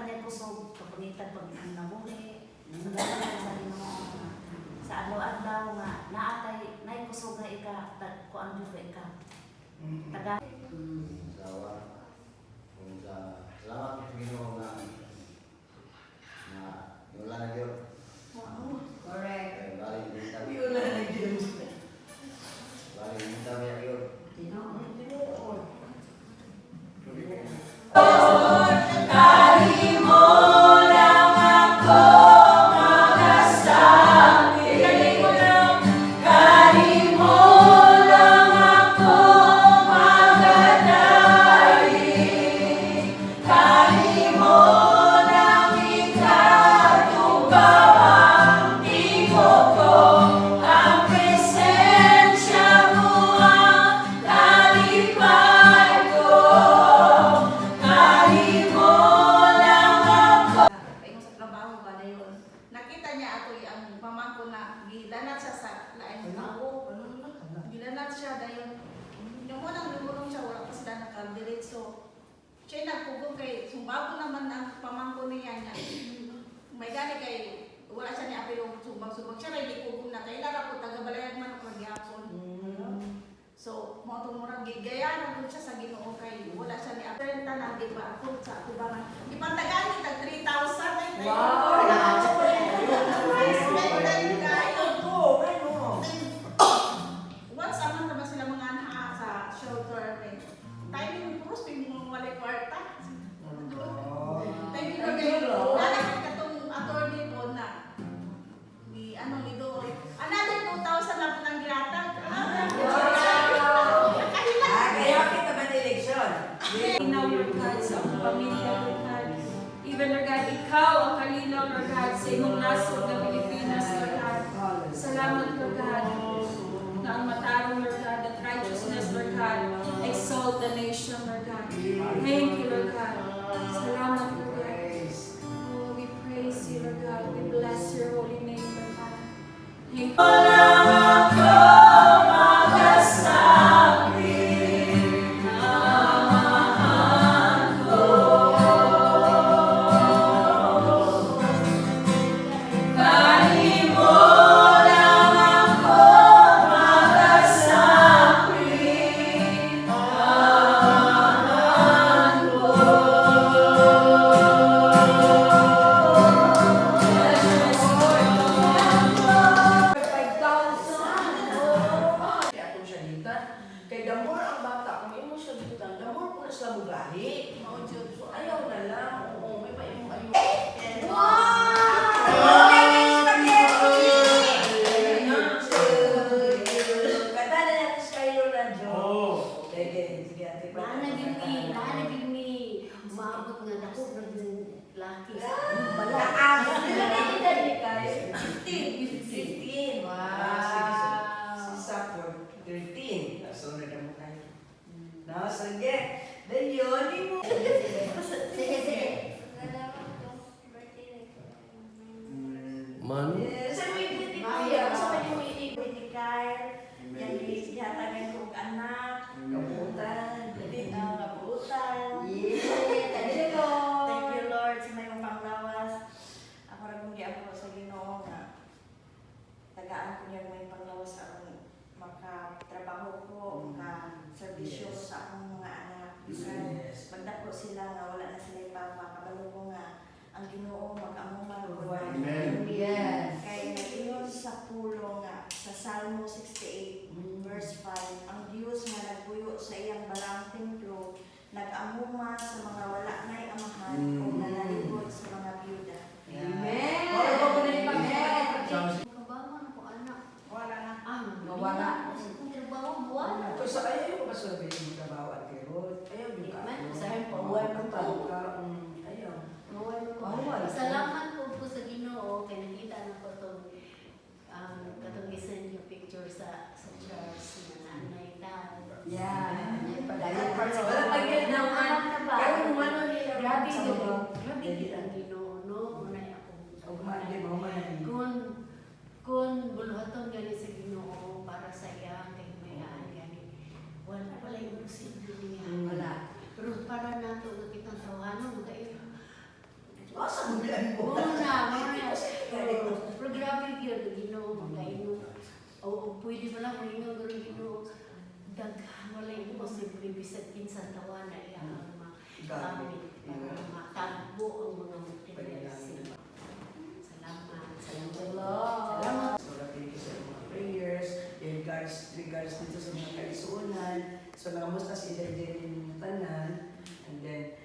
kanya kusog, kapungitan pag namuli. Salamat sa Ginoo sa adlaw-adlaw nga naatay nay kusog nga ika kuan jud ika. Taga Sawa. Kung sa salamat sa Ginoo na wala na gyud. Correct. Bali kita. Wala na gyud. Bali kita ya gyud. Gilanat siya sa lain tao. Gilanat siya dahil yung unang lumulong siya, wala pa sila nakadiretso. Siya nagpugong kay, sumbago naman ang pamangko niya niya. May gani kay, wala siya ni apilong sumbag-sumbag siya, kaya di pugong na. Kaya lara po, taga-balayag man ako nagyapon. So, mga tumurang gigaya na siya sa Ginoo kay wala siya ni apilong tanan, di ba? Ako sa tubangan. Ipantagani, tag 3,000. Once a month naman sila mga anak sa shelter. Timing mo puros, ping mga walay kwarta. Thank you kayo. Lalakad ka itong attorney po na ni doon. Another 2,000 lang po ng gilatag. Kaya kita ba election? Kalinaw, Lord God, sa akong pamilya, Lord God. Even, Lord God, ikaw ang kalinaw, Lord God, sa imong nasod na Pilipinas, Lord God. Salamat, Lord God, na ang matarong, Lord God, that righteousness, Lord God, exalt the nation, Lord God. Thank you, Lord God. Salamat, Lord God. Oh, we praise you, Lord God. We bless your holy name, Lord God. Thank you. Kay damor ang bata, kung imo siya gitan, damor po na sila mugali. So ayaw na lang. Oo, may pa imong ayaw. Kata na natin sa kayo na Jo. Sige, sige ate. naanagin ni maabot nga dako ng laki. Kaabot nila na edad ni Kai. 15. Wow. Si Sapor, 13. Nasunod na mo kayo. No, sige. Then yun, di mo. Sige. Man. Sa may biti ko yan. Sa may biti ko ni Kyle. Yan yata ng kong anak. Kaputan. Kaputan. Thank you, Lord. Thank you, Lord, sa mayong panglawas. Ako rin kung ako sa Ginoo na tagaan ko niya may panglawas ang makatrabaho ko, makaservisyo ko sa akong mga anak. Magdako sila nga wala na sila ipapakabalo ko nga ang Ginoo mag-amuma ko. Amen. Yes. Kaya nag-ingon sa pulo nga sa Salmo 68 verse 5, ang Diyos nga nagpuyo sa iyang balang templo, nag-amuma sa mga wala na'y amahan kung nanalibot sa mga biyuda. Amen. Kabawa na po anak. Wala na. Mawala. Kung trabaho, mawala. Kung sa ayaw ko masabi yung trabaho at kirot, ayaw yung Amen. ka. Usahin po. Buwan ng pagka. Ayaw. Mawala. Salamat po sa Ginoo kay nakita na po itong katong isend yung picture sa church na nanay dad. Yeah. Padayon pa Wala pag-get ng anak na ba? Kaya kung ano nila. Grabe sa yun. mga- Grabe yun ang Ginoo, no? Unay ako. Ugmadi mo man. Kung buluhaton gani sa Ginoo para sa iya kay mayaan gani. Wala yung posible niya. Wala. Pero para nato nga kitang tawhanon kayo. pwede mo lang ringan garo Ginoo. Walay imposible bisag kinsa tawa na iya ang mga gamit para matagbo ang mga materials. Salamat. Salamat. So, thank you sa mga prayers, in regards dito sa mga kaisuunan. So, nakamusta si Jenny ng tanan. And then,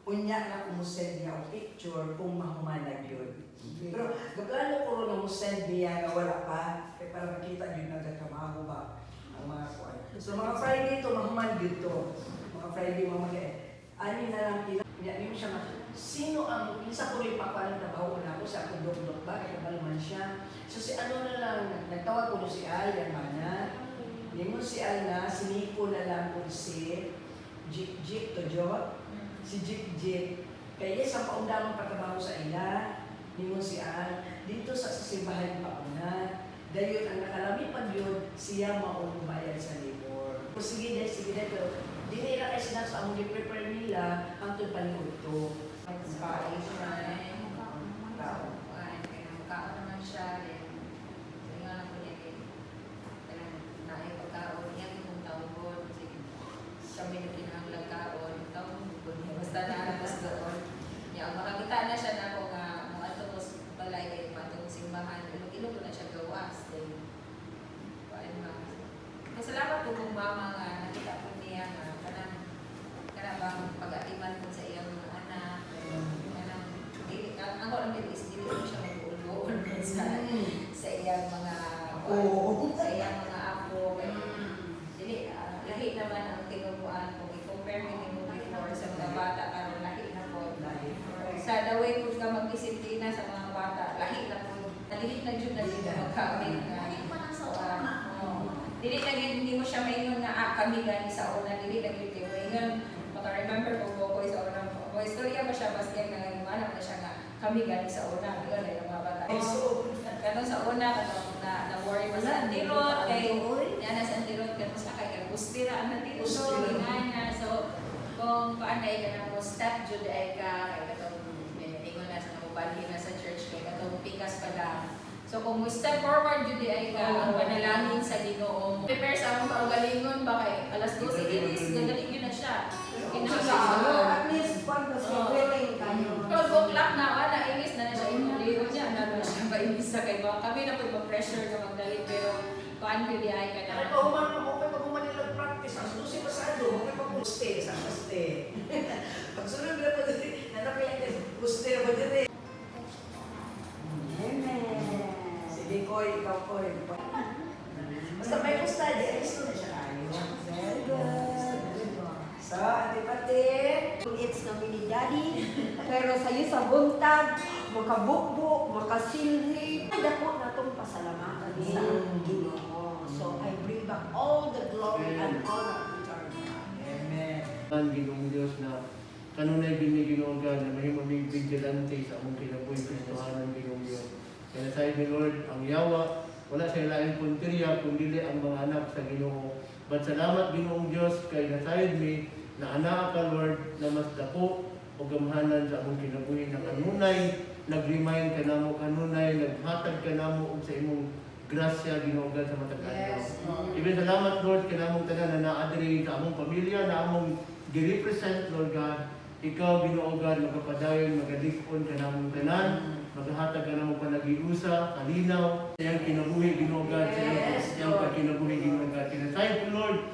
unya na kung send niya ang picture kung mahumanag yun. Pero, gagano ko rin ang send niya na wala pa. Kaya para makita yun nagkatrabaho ba ang mga kuwan. So, mga Friday ito, mahuman dito. Mga Friday, ani na lang niya siya sino ang isa ko rin papalang trabaho na ako sa akong dok ba kaya balman siya. So si ano na lang nagtawag ko si Al yan mana. Nimo si Al na siniko na lang ko si Jik to Jo. Si Jik kaya sa paundang pagtrabaho sa ila. Nimo si Al dito sa simbahan pa una. Dayon ang nakalami pa yun siya maumbayad sa libor. Sige dahil pero dili ra kay sila sa among gi-prepare nila hangtod paniud to. Kain siya. Kain naman siya. Kaya lang po niya pagkaon niya kung tawon. Sabi na kinahanglang kaon. Tawon po niya. Basta naarapos doon. Ang makakita na siya na kung mga ito balay kayo matong simbahan. Ilog-ilog ko na siya gawas. Masalamat po kung mama nga nakita po niya kanang pag-atiman po sa iyang mga anak. Ako lang din is dili ko siya mag-uul sa iyang mga sa iyang mga apo. Dili lahi naman ang tinubuan kung i-compare mo before sa mga bata karon lahi na po. Sa the way kung ka mag-disiplina sa mga bata, lahi na po. Talihit na jud na dito magkamit nga. Dili lagi hindi mo siya maingon na kami gani sa una, dili lagi kayo maingon. Maka-remember ko ko sa una. Ko istorya ba siya basketball nga mana na siya nga kami gani sa una, diba na yung mga bata. So, kanong sa una kanong na worry pa sa antirot kay yana sa antirot kanong sa kay gustira ang antirot ingana. So, kung paano ay kanang mo step jud ay ka kay katong ingon na sa mobile na sa church kay katong pikas pa lang. So kung mo step forward jud ay ka ang panalangin sa Ginoo. Prepare sa among kaugalingon ba kay alas 12 inis gagaling yun na siya. At least pag willing kayo. Pero buklak na wala inis na siya inuligon niya na siya ba inis sa kay mga kami na pud pressure na magdali pero kuan gyud ay ka na. Ano man mo kay pag Manila practice ang susi pasado kay pag stay sa stay. Pag sunod na pud nanapay gusto ba dire. Sige koy, ikaw koy. Basta may gusto, di gusto na siya kayo. Very good. So, Ate-Pati. It's kami ni Daddy, pero sa'yo sa buntag, makabukbuk, makasilhi. Dako na itong pasalamatan sa Ginoo. So, I bring back all the glory and honor to our God. Amen. Ang Ginoong Diyos na kanunay giniginoon na mahimaming vigilante sa among kinabuhi Kristohanan Ginoong Diyos. Kaya sa ni Lord, ang yawa, wala sa ilaing punteriya, kundi ang mga anak sa Ginoo. But salamat Ginoong Diyos kay nasayod mi na anak ka Lord na mas dako o gamhanan sa among kinabuhi na kanunay, nag-remind ka namo kanunay, naghatag ka namo og sa imong grasya Ginoo God sa matag adlaw. Even salamat Lord kanamong tanan na naadiri sa among pamilya na among gi-represent Lord God. Ikaw Ginoo God magapadayon magalikon kanamong tanan. Maghahatag ka na mo pa nag-iusa, kalinaw, sa iyang kinabuhi, Ginoo God, sa iyang pagkinabuhi, Ginoo God. Kinasayad ko, Lord,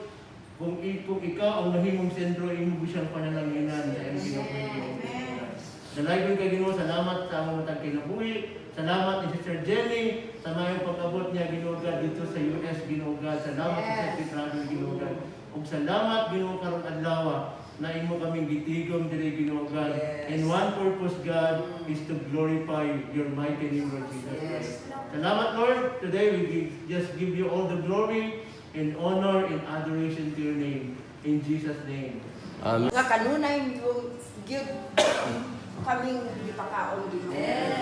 kung ikaw ang nahimong sentro, imo siyang panananginan sa iyang kinabuhi, Ginoo God. Dalayon ka, Ginoo, salamat sa among matag kinabuhi, salamat ni Sister Jenny, sa mayong pag-abot niya, Ginoo God, dito sa US, Ginoo God. Salamat sa Secretary, Ginoo God. Ug salamat, Ginoo, karong adlaw, na imo kaming gitigom diri Ginoo God. And one purpose, God, is to glorify your mighty name, Lord Jesus Christ. Salamat, Lord. Today we just give you all the glory and honor and adoration to your name. In Jesus' name. Nga kanunay yung kaming ipakaon Ginoo.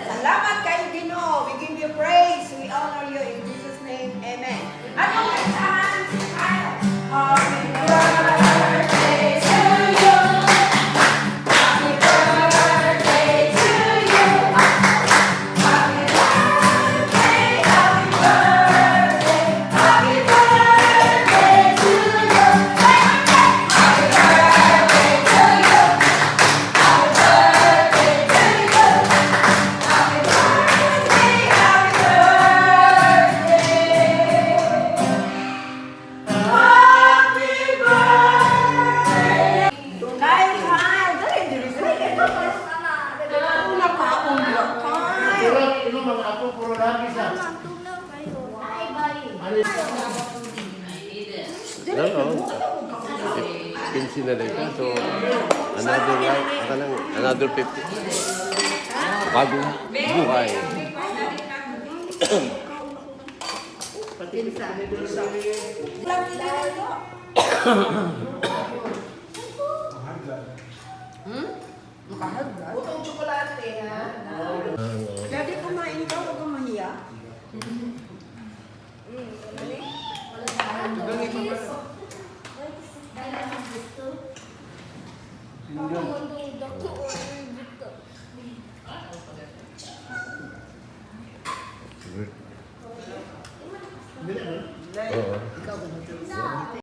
Salamat kayo Ginoo. We give you praise. We honor you in Jesus' name. Amen. Atong kantahan ay Happy birthday to you. Happy birthday to you. Happy birthday, happy birthday, happy 15 na lang ka. So, another 50. Bagong buhay. Makahagad. Butong tsokolate, ha? Lagi kumain ka, huwag kang mahiya. Good.